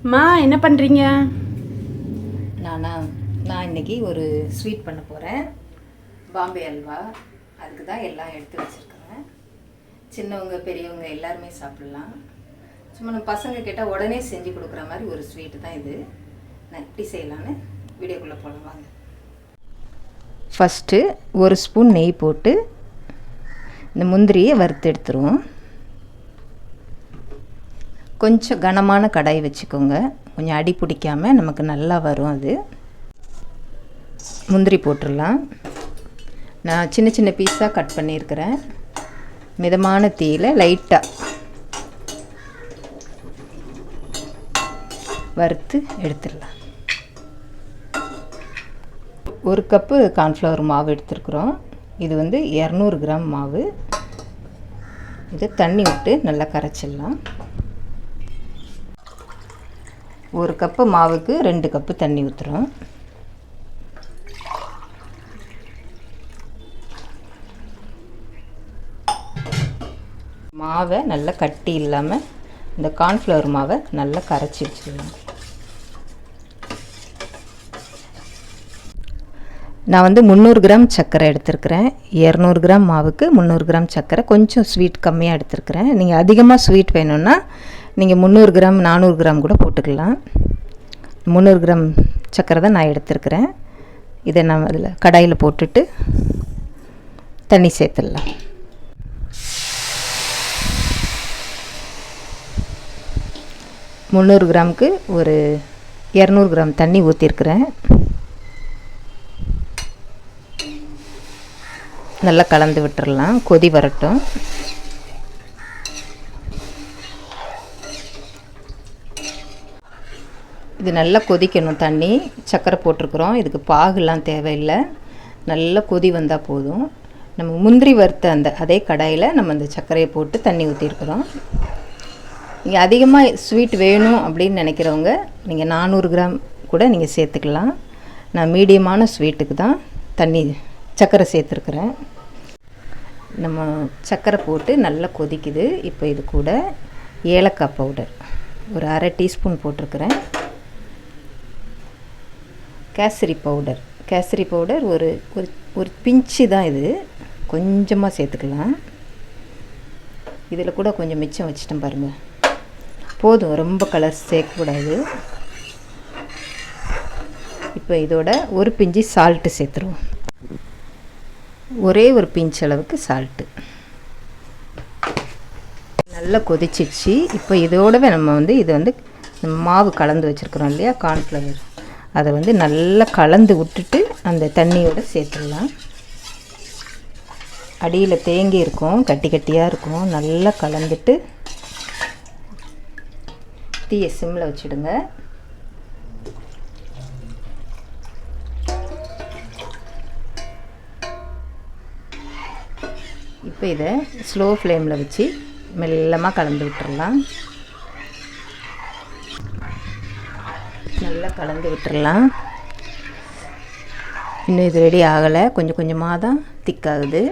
அம்மா என்ன பண்ணுறீங்க? நான் இன்றைக்கி ஒரு ஸ்வீட் பண்ண போகிறேன். பாம்பே அல்வா. அதுக்கு தான் எல்லாம் எடுத்து வச்சுருக்கேன். சின்னவங்க பெரியவங்க எல்லாருமே சாப்பிட்லாம். சும்மா நம்ம பசங்க கேட்டால் உடனே செஞ்சு கொடுக்குற மாதிரி ஒரு ஸ்வீட்டு தான் இது. நான் எப்படி செய்யலான்னு வீடியோக்குள்ளே போகலாம் வாங்க. ஃபஸ்ட்டு ஒரு ஸ்பூன் நெய் போட்டு இந்த முந்திரியை வறுத்து எடுத்துருவோம். கொஞ்சம் கனமான கடாய் வச்சுக்கோங்க, கொஞ்சம் அடி பிடிக்காமல் நமக்கு நல்லா வரும். அது முந்திரி போட்டுடலாம். நான் சின்ன சின்ன பீஸாக கட் பண்ணியிருக்கிறேன். மிதமான தீயில் லைட்டாக வறுத்து எடுத்துடலாம். 1 கப்பு கார்ன்ஃப்ளவர் மாவு எடுத்துருக்குறோம். இது 200 கிராம் மாவு. இது தண்ணி விட்டு நல்லா கரைச்சிடலாம். 1 கப்பு மாவுக்கு 2 கப்பு தண்ணி ஊற்றுறோம். மாவை நல்லா கட்டி இல்லாமல் இந்த கார்ன்ஃப்ளவர் மாவை நல்லா கரைச்சி வச்சுக்கலாம். நான் 300 கிராம் சர்க்கரை எடுத்துருக்கிறேன். 200 கிராம் மாவுக்கு 300 கிராம் சர்க்கரை. கொஞ்சம் ஸ்வீட் கம்மியாக எடுத்துருக்கிறேன். நீங்கள் அதிகமாக ஸ்வீட் வேணும்னா நீங்கள் 300 கிராம் 400 கிராம் கூட போட்டுக்கலாம். 300 கிராம் சர்க்கரை தான் நான் எடுத்துருக்கிறேன். இதை நான் அதில் கடாயில் போட்டுட்டு தண்ணி சேர்த்துடலாம். முந்நூறு கிராமுக்கு ஒரு 200 கிராம் தண்ணி ஊற்றிருக்கிறேன். நல்லா கலந்து விட்டுறலாம். கொதி வரட்டும். இது நல்லா கொதிக்கணும். தண்ணி சர்க்கரை போட்டிருக்குறோம். இதுக்கு பாகுலாம் தேவையில்லை. நல்லா கொதி வந்தால் போதும். நம்ம முந்திரி வறுத்த அதே கடாயில் நம்ம அந்த சர்க்கரையை போட்டு தண்ணி ஊற்றிருக்கிறோம். நீங்கள் அதிகமாக ஸ்வீட் வேணும் அப்படின்னு நினைக்கிறவங்க நீங்கள் 400 கிராம் கூட நீங்கள் சேர்த்துக்கலாம். நான் மீடியமான ஸ்வீட்டுக்கு தான் சர்க்கரை சேர்த்துருக்குறேன். நம்ம சர்க்கரை போட்டு நல்லா கொதிக்குது. இப்போ இது கூட ஏலக்காய் பவுடர் ஒரு 1/2 டீஸ்பூன் போட்டிருக்கிறேன். கேசரி பவுடர் ஒரு பிஞ்சு தான். இது கொஞ்சமாக சேர்த்துக்கலாம். இதில் கூட கொஞ்சம் மிச்சம் வச்சிட்டேன் பாருங்கள். போதும், ரொம்ப கலர் சேர்க்கக்கூடாது. இப்போ இதோட ஒரு பிஞ்சு சால்ட்டு சேர்த்துருவோம். ஒரே ஒரு பிஞ்ச் அளவுக்கு சால்ட்டு. நல்லா கொதிச்சிச்சு. இப்போ இதோடவே நம்ம நம்ம மாவு கலந்து வச்சுருக்குறோம் இல்லையா, கார்ன்ஃப்ளவர், அதை நல்லா கலந்து விட்டுட்டு அந்த தண்ணியோடு சேர்த்துடலாம். அடியில் தேங்கி இருக்கும், கட்டி கட்டியாக இருக்கும். நல்லா கலந்துட்டு தீயை சிம்மில் வச்சுடுங்க. இப்போ இதை ஸ்லோ ஃப்ளேமில் வச்சு மெல்லமாக கலந்து விட்டுறலாம். நல்லா கலந்து விட்டுறலாம். இன்னும் இது ரெடி ஆகலை, கொஞ்சம் கொஞ்சமாக தான் திக்காகுது.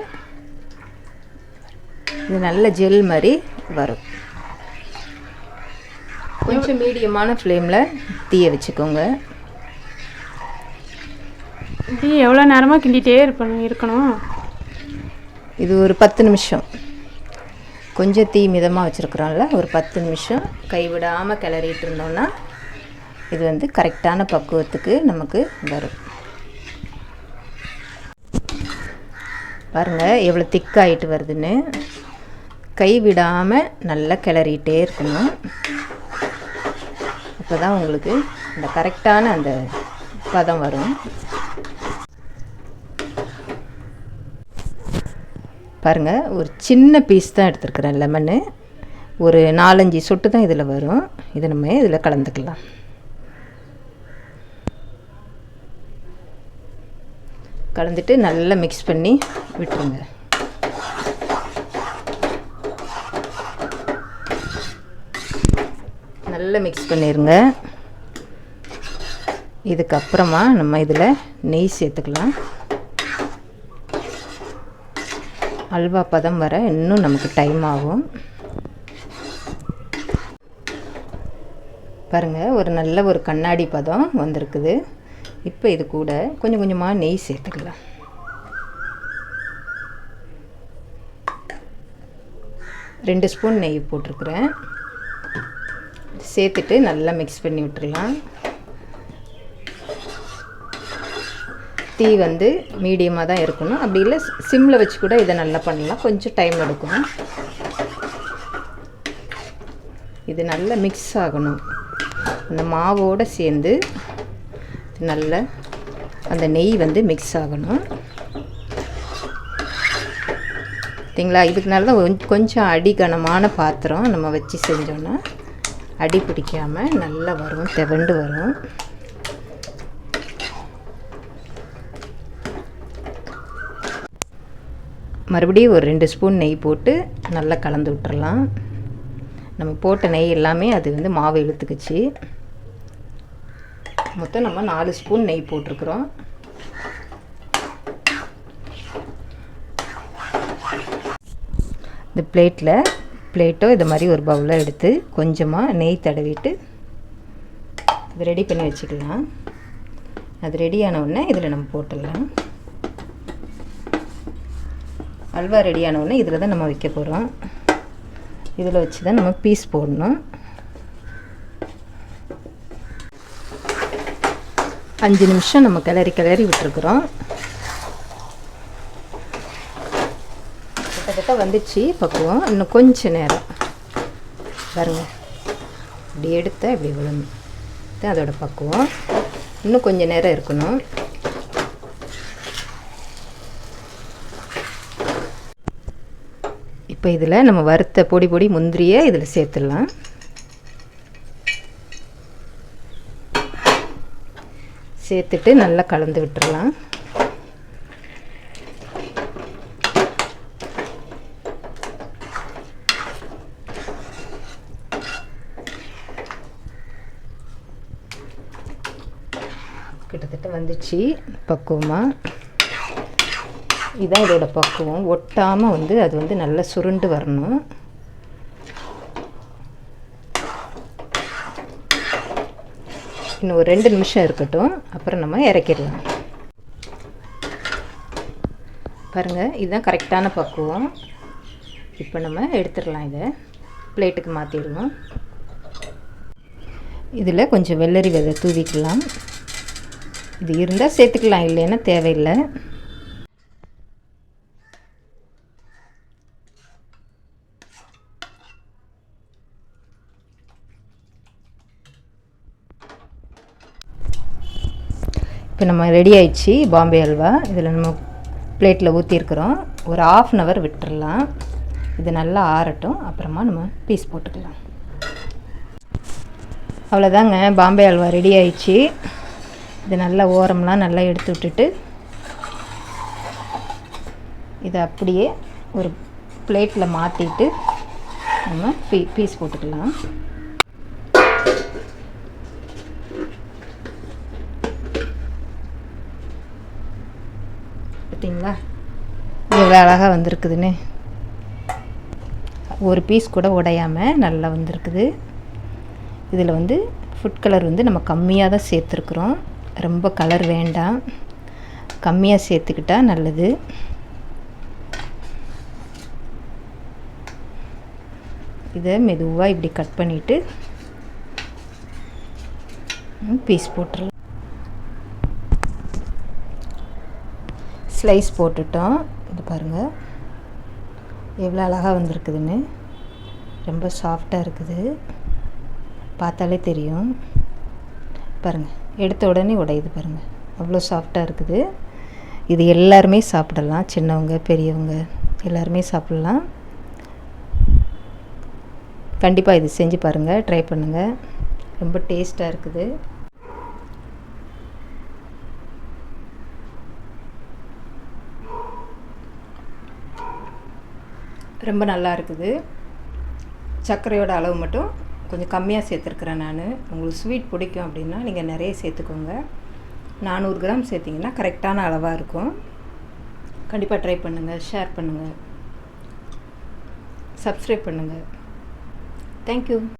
இது நல்ல ஜெல் மாதிரி வரும். கொஞ்சம் மீடியமான ஃப்ளேமில் தீயை வச்சுக்கோங்க. இப்படி எவ்வளோ நேரமாக கிண்டிகிட்டே இருக்கணும்? இது ஒரு 10 நிமிஷம். கொஞ்சம் தீ மிதமாக வச்சுருக்குறோம்ல, ஒரு 10 நிமிஷம் கைவிடாமல் கிளறிட்டு இருந்தோம்னா இது கரெக்டான பக்குவத்துக்கு நமக்கு வரும். பாருங்கள் எவ்வளோ திக்காகிட்டு வருதுன்னு. கை விடாமல் நல்லா கிளறிட்டே இருக்கணும். அப்போ தான் உங்களுக்கு இந்த கரெக்டான அந்த பதம் வரும். பாருங்கள், ஒரு சின்ன பீஸ் தான் எடுத்துருக்குறேன் லெமனு. ஒரு 4-5 சொட்டு தான் இதில் வரும். இதை நம்ம இதில் கலந்துக்கலாம். கலந்துட்டு நல்லா மிக்ஸ் பண்ணி விட்டுருங்க. நல்லா மிக்ஸ் பண்ணிடுங்க. இதுக்கப்புறமா நம்ம இதில் நெய் சேர்த்துக்கலாம். அல்வா பதம் வர இன்னும் நமக்கு டைம் ஆகும். பாருங்கள், ஒரு நல்ல ஒரு கண்ணாடி பதம் வந்திருக்குது. இப்போ இது கூட கொஞ்சம் கொஞ்சமாக நெய் சேர்த்துக்கலாம். ரெண்டு ஸ்பூன் நெய் போட்டிருக்கிறேன். சேர்த்துட்டு நல்லா மிக்ஸ் பண்ணி விட்டுடலாம். தீ வந்து மீடியமாக தான் இருக்கணும். அப்படி இல்லை சிம்மில் வச்சு கூட இதை நல்லா பண்ணலாம். கொஞ்சம் டைம் எடுக்கும். இது நல்லா மிக்ஸ் ஆகணும். அந்த மாவோடு சேர்ந்து நல்லா அந்த நெய் வந்து மிக்ஸ் ஆகணும். சரிங்களா? இதுக்குனால தான் கொஞ்சம் அடிகனமான பாத்திரம் நம்ம வச்சு செஞ்சோன்னா அடி பிடிக்காமல் நல்லா வரும், திவண்டு வரும். மறுபடியும் ஒரு 2 ஸ்பூன் நெய் போட்டு நல்லா கலந்து விட்டுறலாம். நம்ம போட்ட நெய் எல்லாமே அது வந்து மாவு இழுத்துக்குச்சு. மொத்தம் நம்ம 4 ஸ்பூன் நெய் போட்டிருக்கிறோம். இந்த பிளேட்டோ இது மாதிரி ஒரு பவுலில் எடுத்து கொஞ்சமாக நெய் தடவிட்டு இது ரெடி பண்ணி வச்சுக்கலாம். அது ரெடியான உடனே இதில் நம்ம போட்டுடலாம். அல்வா ரெடியான உடனே இதில் தான் நம்ம வைக்க போகிறோம். இதில் வச்சு தான் நம்ம பீஸ் போடணும். 5 நிமிஷம் நம்ம கிளறி விட்டுருக்குறோம். கிட்டத்தட்ட வந்துச்சு பக்குவம். இன்னும் கொஞ்சம் நேரம் பாருங்கள், இப்படி எடுத்தால் இப்படி விழணும். தான் அதோட பக்குவம். இன்னும் கொஞ்சம் நேரம் இருக்கணும். இப்போ இதில் நம்ம வறுத்த பொடி முந்திரியை இதில் சேர்த்துடலாம். சேர்த்துட்டு நல்லா கலந்து விட்டுறலாம். கிட்டத்தட்ட வந்துச்சு பக்குவமாக. இதான் இதோட பக்குவம். ஒட்டாமல் வந்து அது வந்து நல்லா சுருண்டு வரணும். இன்னும் ஒரு 2 நிமிஷம் இருக்கட்டும், அப்புறம் நம்ம இறக்கிடலாம். பாருங்கள், இதுதான் கரெக்டான பக்குவம். இப்போ நம்ம எடுத்துடலாம். இதை பிளேட்டுக்கு மாற்றிடுவோம். இதில் கொஞ்சம் வெள்ளரி விதை தூவிக்கலாம். இது இருந்தால் சேர்த்துக்கலாம், இல்லைன்னா தேவையில்லை. இப்போ நம்ம ரெடி ஆயிடுச்சு பாம்பே அல்வா. இதில் நம்ம பிளேட்டில் ஊற்றிருக்கிறோம். ஒரு 1/2 hour விட்டுடலாம். இது நல்லா ஆறட்டும், அப்புறமா நம்ம பீஸ் போட்டுக்கலாம். அவ்வளோதாங்க, பாம்பே அல்வா ரெடி ஆயிடுச்சு. இது நல்லா ஓரம்லாம் நல்லா எடுத்து விட்டுட்டு இதை அப்படியே ஒரு பிளேட்டில் மாற்றிட்டு நம்ம பீஸ் போட்டுக்கலாம். பார்த்தீங்களா எவ்வளோ அழகாக வந்திருக்குதுன்னு? ஒரு பீஸ் கூட உடையாமல் நல்லா வந்திருக்குது. இதில் வந்து ஃபுட் கலர் வந்து நம்ம கம்மியாக தான் சேர்த்துருக்குறோம். ரொம்ப கலர் வேண்டாம், கம்மியாக சேர்த்துக்கிட்டா நல்லது. இதை மெதுவாக இப்படி கட் பண்ணிவிட்டு பீஸ் போட்டுடலாம். ஸ்லைஸ் போட்டுட்டோம். இது பாருங்கள் எவ்வளோ அழகாக வந்திருக்குதுன்னு. ரொம்ப சாஃப்டாக இருக்குது, பார்த்தாலே தெரியும். பாருங்கள், எடுத்த உடனே உடையுது பாருங்கள், அவ்வளோ சாஃப்டாக இருக்குது. இது எல்லாருமே சாப்பிடலாம், சின்னவங்க பெரியவங்க எல்லாருமே சாப்பிட்லாம். கண்டிப்பாக இது செஞ்சு பாருங்கள், ட்ரை பண்ணுங்கள். ரொம்ப டேஸ்ட்டாக இருக்குது. ரொம்ப நல்லா இருக்குது. சர்க்கரையோட அளவு மட்டும் கொஞ்சம் கம்மியாக சேர்த்துருக்குறேன் நான். உங்களுக்கு ஸ்வீட் பிடிக்கும் அப்படின்னா நீங்கள் நிறைய சேர்த்துக்கோங்க. 400 கிராம் சேர்த்திங்கன்னா கரெக்டான அளவாக இருக்கும். கண்டிப்பாக ட்ரை பண்ணுங்கள், ஷேர் பண்ணுங்கள், சப்ஸ்கிரைப் பண்ணுங்கள். தேங்க்யூ.